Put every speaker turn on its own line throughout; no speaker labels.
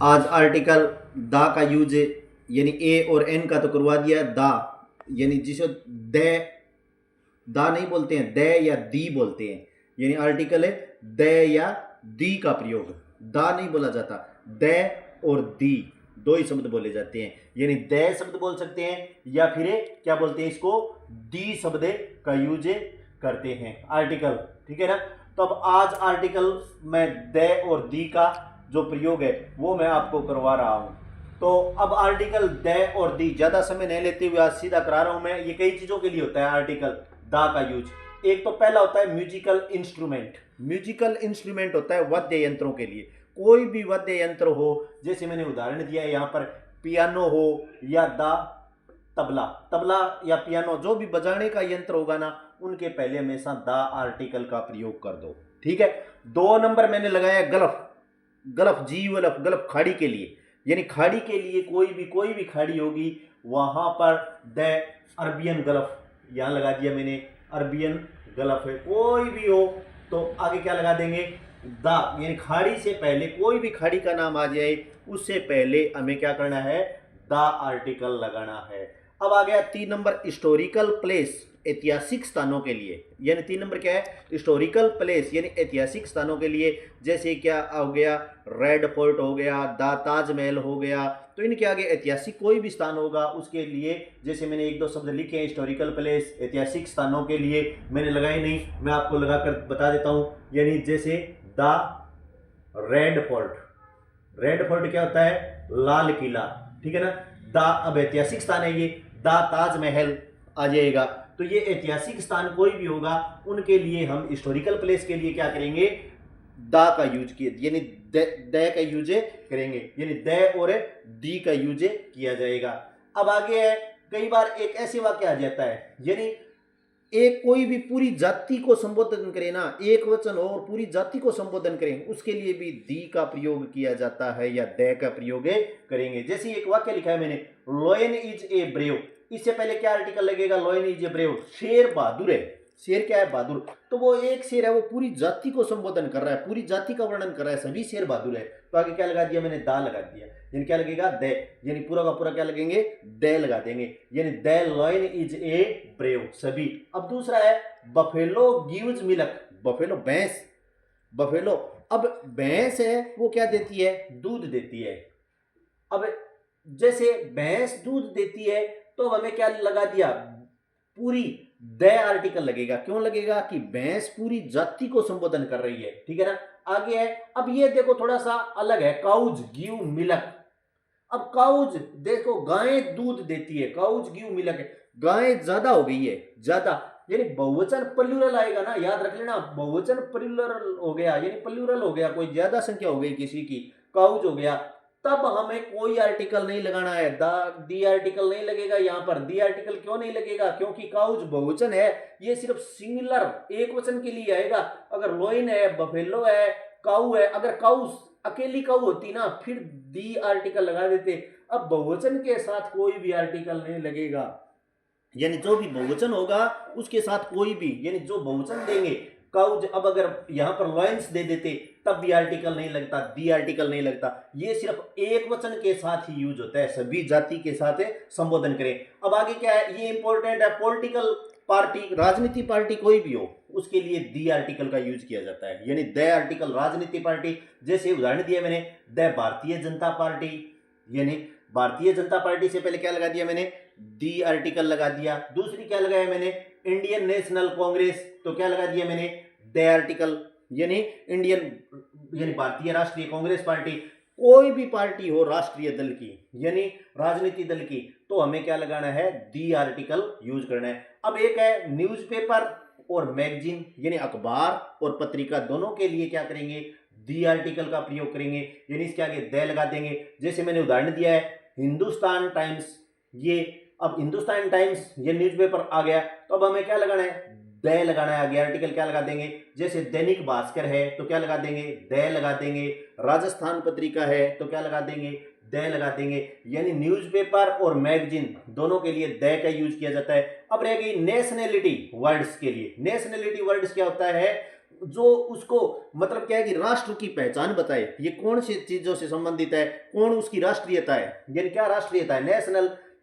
आज आर्टिकल दा का यूज यानी ए और एन का तो करवा दिया, दा यानी जिसे दे दा नहीं बोलते हैं, दे या दी बोलते हैं। यानी आर्टिकल है दे या दी का प्रयोग, दा नहीं बोला जाता। दे और दी दो ही शब्द बोले जाते हैं। यानी दे शब्द बोल सकते हैं या फिर क्या बोलते हैं इसको, दी शब्द का यूज करते हैं आर्टिकल। ठीक है ना। तो अब आज आर्टिकल में दे और दी का जो प्रयोग है वो मैं आपको करवा रहा हूं। तो अब आर्टिकल दे और दी, ज्यादा समय नहीं लेते हुए आज सीधा करा रहा हूं मैं। ये कई चीजों के लिए होता है आर्टिकल दा का यूज। एक तो पहला होता है म्यूजिकल इंस्ट्रूमेंट। म्यूजिकल इंस्ट्रूमेंट होता है वाद्य यंत्रों के लिए। कोई भी वाद्य यंत्र हो, जैसे मैंने उदाहरण दिया है यहाँ पर, पियानो हो या दा तबला, तबला या पियानो जो भी बजाने का यंत्र होगा ना, उनके पहले हमेशा दा आर्टिकल का प्रयोग कर दो। ठीक है। 2 नंबर मैंने लगाया गलफ। गलफ जी वलफ, गलफ खाड़ी के लिए। यानी खाड़ी के लिए कोई भी खाड़ी होगी वहां पर द अरबियन गलफ, यहां लगा दिया मैंने, अरबियन गलफ है। कोई भी हो तो आगे क्या लगा देंगे, दा। यानी खाड़ी से पहले कोई भी खाड़ी का नाम आ जाए उससे पहले हमें क्या करना है, दा आर्टिकल लगाना है। अब आ गया 3 नंबर हिस्टोरिकल प्लेस, ऐतिहासिक स्थानों के लिए। यानी 3 नंबर क्या है, हिस्टोरिकल प्लेस यानी ऐतिहासिक स्थानों के लिए। जैसे क्या हो गया, रेड फोर्ट हो गया, दा ताजमहल हो गया। तो इनके आगे ऐतिहासिक कोई भी स्थान होगा उसके लिए, जैसे मैंने 1-2 शब्द लिखे हैं हिस्टोरिकल प्लेस, ऐतिहासिक स्थानों के लिए मैंने लगाए नहीं, मैं आपको लगाकर बता देता हूं। यानी जैसे दा रेड फोर्ट, रेड फोर्ट क्या होता है, लाल किला। ठीक है ना। दा अब ऐतिहासिक स्थान है ये, दा ताजमहल आ जाएगा। तो ये ऐतिहासिक स्थान कोई भी होगा उनके लिए हम हिस्टोरिकल प्लेस के लिए क्या करेंगे, दा का यूज किए, यानी द का यूज करेंगे। यानी द और दी का यूज किया जाएगा। अब आगे है, कई बार एक ऐसे वाक्य आ जाता है, यानी एक कोई भी पूरी जाति को संबोधन करे ना, एक वचन हो और पूरी जाति को संबोधन करें, उसके लिए भी दी का प्रयोग किया जाता है या द का प्रयोग करेंगे। जैसे एक वाक्य लिखा है मैंने, लोयन इज ए ब्रेव। इससे पहले क्या आर्टिकल लगेगा, लोयन is a brave, Sher Bahadur है। शेर क्या है, बहादुर। तो वो एक शेर है, वो पूरी जाति को संबोधन कर रहा है, पूरी जाति का वर्णन कर रहा है, सभी शेर बहादुर है। तो आगे क्या लगा दिया मैंने, दा लगा दिया। यानी क्या लगेगा, द। यानी पूरा का पूरा क्या लगेंगे, द लगा देंगे। यानी the lion is a brave, सभी। अब दूसरा है बफेलो गिव्स मिल्क, बफेलो भैंस, बफेलो। अब भैंस है वो क्या देती है, दूध देती है। अब जैसे भैंस दूध देती है तो हमें क्या लगा दिया, पूरी द आर्टिकल लगेगा। क्यों लगेगा, कि भैंस पूरी जाति को संबोधन कर रही है। ठीक है ना। आगे है, अब ये देखो थोड़ा सा अलग है, काउज गिव मिल्क। अब काउज देखो, गाय दूध देती है, काउज गिव मिल्क है, गाय ज्यादा हो गई है, ज्यादा। यानी बहुवचन प्लूरल आएगा ना, याद रख लेना, बहुवचन प्लूरल हो गया, यानी प्लूरल हो गया, कोई ज्यादा संख्या हो गई किसी की, काउज हो गया। तब हमें कोई आर्टिकल नहीं लगाना है, दी आर्टिकल नहीं लगेगा यहाँ पर। दी आर्टिकल क्यों नहीं लगेगा, क्योंकि काउज बहुवचन है, ये सिर्फ सिंगुलर एक वचन के लिए आएगा। अगर लोइन है, बफेलो है, काऊ है, अगर काऊ अकेली काऊ होती ना फिर दी आर्टिकल लगा देते। अब बहुवचन के साथ कोई भी आर्टिकल नहीं लगेगा, यानी जो भी बहुवचन होगा उसके साथ कोई भी, यानी जो बहुवचन देंगे काउज। अब अगर यहां पर लॉयंस दे देते तब भी आर्टिकल नहीं लगता, दी आर्टिकल नहीं लगता। ये सिर्फ एक वचन के साथ ही यूज होता है, सभी जाति के साथ संबोधन करें। अब आगे क्या है, ये इंपॉर्टेंट है, पॉलिटिकल पार्टी, राजनीति पार्टी कोई भी हो उसके लिए दी आर्टिकल का यूज किया जाता है। यानी द आर्टिकल राजनीति पार्टी, जैसे उदाहरण दिया मैंने, द भारतीय जनता पार्टी। यानी भारतीय जनता पार्टी से पहले क्या लगा दिया मैंने, दी आर्टिकल लगा दिया। दूसरी क्या लगाया मैंने, इंडियन नेशनल कांग्रेस, तो क्या लगा दिया मैंने, द आर्टिकल। यानी इंडियन यानी भारतीय राष्ट्रीय कांग्रेस पार्टी। कोई भी पार्टी हो राष्ट्रीय दल की, यानी राजनीति दल की, तो हमें क्या लगाना है, दी आर्टिकल यूज करना है। अब एक है न्यूज़पेपर और मैगजीन, यानी अखबार और पत्रिका, दोनों के लिए क्या करेंगे, दी आर्टिकल का प्रयोग करेंगे। यानी इसके आगे द लगा देंगे। जैसे मैंने उदाहरण दिया है हिंदुस्तान टाइम्स, ये अब हिंदुस्तान टाइम्स ये न्यूज़पेपर आ गया, तो अब हमें क्या लगाना है, द लगाना है। आगे आर्टिकल क्या लगा देंगे, जैसे दैनिक भास्कर है तो क्या लगा देंगे, द लगा देंगे। राजस्थान पत्रिका है तो क्या लगा देंगे, द लगा देंगे। यानी न्यूज़पेपर और मैगजीन दोनों के लिए द का यूज किया जाता है। अब रह गई नेशनैलिटी वर्ड्स के लिए। नेशनैलिटी वर्ड्स क्या होता है, जो उसको मतलब क्या है कि राष्ट्र की पहचान बताए, ये कौन सी चीजों से संबंधित है, कौन उसकी राष्ट्रीयता है, यानी क्या राष्ट्रीयता है,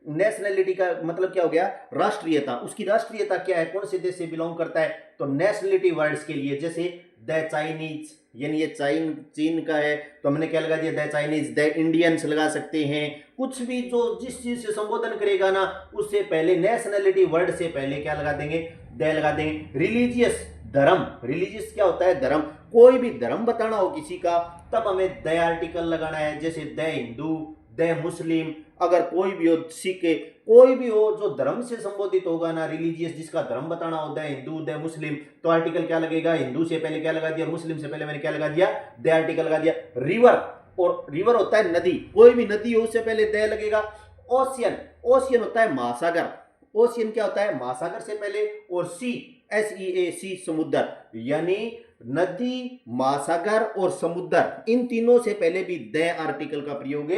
नेशनलिटी का मतलब क्या हो गया, राष्ट्रीयता, उसकी राष्ट्रीयता क्या है, कौन से देश से बिलोंग करता है। तो नेशनलिटी वर्ड्स के लिए जैसे द चाइनीज, यानी ये चीन का है तो हमने क्या लगा दिया, द चाइनीज, द इंडियंस लगा सकते हैं। कुछ भी जो जिस चीज से संबोधन करेगा ना उससे पहले नेशनलिटी वर्ड से पहले क्या लगा देंगे, द लगा देंगे। रिलीजियस, धर्म, रिलीजियस क्या होता है, धर्म, कोई भी धर्म बताना हो किसी का तब हमें द आर्टिकल लगाना है, जैसे द हिंदू, द मुस्लिम, अगर कोई भी हो, सिख, कोई भी हो जो धर्म से संबोधित होगा ना, रिलीजियस, जिसका धर्म बताना हो, द हिंदू, द मुस्लिम, तो आर्टिकल क्या लगेगा, हिंदू से पहले क्या लगा दिया, मुस्लिम से पहले मैंने क्या लगा दिया, द आर्टिकल लगा दिया। रिवर, और रिवर होता है नदी, कोई भी नदी हो उससे पहले द लगेगा। ओशियन, ओशियन होता है महासागर, ओशियन क्या होता है, महासागर से पहले। और सी, SEA, समुद्र, यानी नदी, महासागर और समुद्र, इन तीनों से पहले भी द आर्टिकल का प्रयोग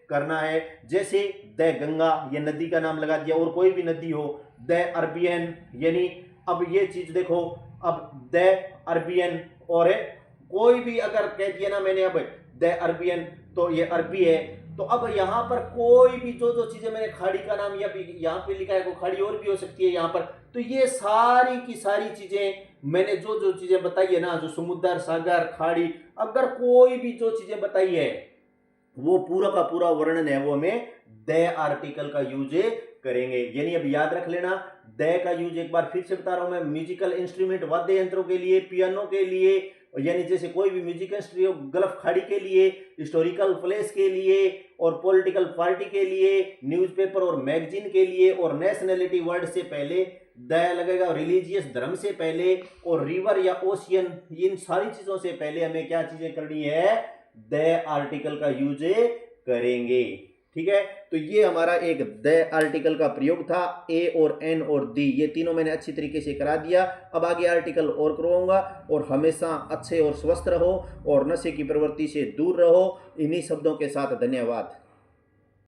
करना है। जैसे द गंगा, ये नदी का नाम लगा दिया, और कोई भी नदी हो, द अरबियन, यानी अब ये चीज देखो, अब द अरबियन, और कोई भी अगर कह दिया ना मैंने अब द अरबियन तो ये अरबी है। तो अब यहां पर कोई भी जो चीजें मैंने खाड़ी का नाम या यहां पे लिखा है, कोई खाड़ी और भी हो सकती है यहां पर, तो ये सारी की सारी चीजें मैंने जो चीजें बताई है ना, जो समुद्र, सागर, खाड़ी, अगर कोई भी जो चीजें बताई है वो पूरा का पूरा वर्णन है वो हमें द आर्टिकल का यूज करेंगे। यानी अब याद रख लेना, द का यूज एक बार फिर से बता रहा हूं मैं, म्यूजिकल इंस्ट्रूमेंट, वाद्य यंत्रों के लिए, पियानो के लिए, यानी जैसे कोई भी म्यूजिक इंस्ट्रूमेंट, गल्फ खाड़ी के लिए, हिस्टोरिकल प्लेस के लिए, और पॉलिटिकल पार्टी के लिए, न्यूज़पेपर और मैगजीन के लिए, और नेशनलिटी वर्ड से पहले द लगेगा, रिलीजियस धर्म से पहले, और रिवर या ओशियन, इन सारी चीजों से पहले हमें क्या चीजें करनी है, द आर्टिकल का यूज करेंगे। ठीक है, तो ये हमारा एक द आर्टिकल का प्रयोग था। ए और एन और दी, ये तीनों मैंने अच्छी तरीके से करा दिया। अब आगे आर्टिकल और करवाऊंगा। और हमेशा अच्छे और स्वस्थ रहो और नशे की प्रवृत्ति से दूर रहो। इन्हीं शब्दों के साथ धन्यवाद।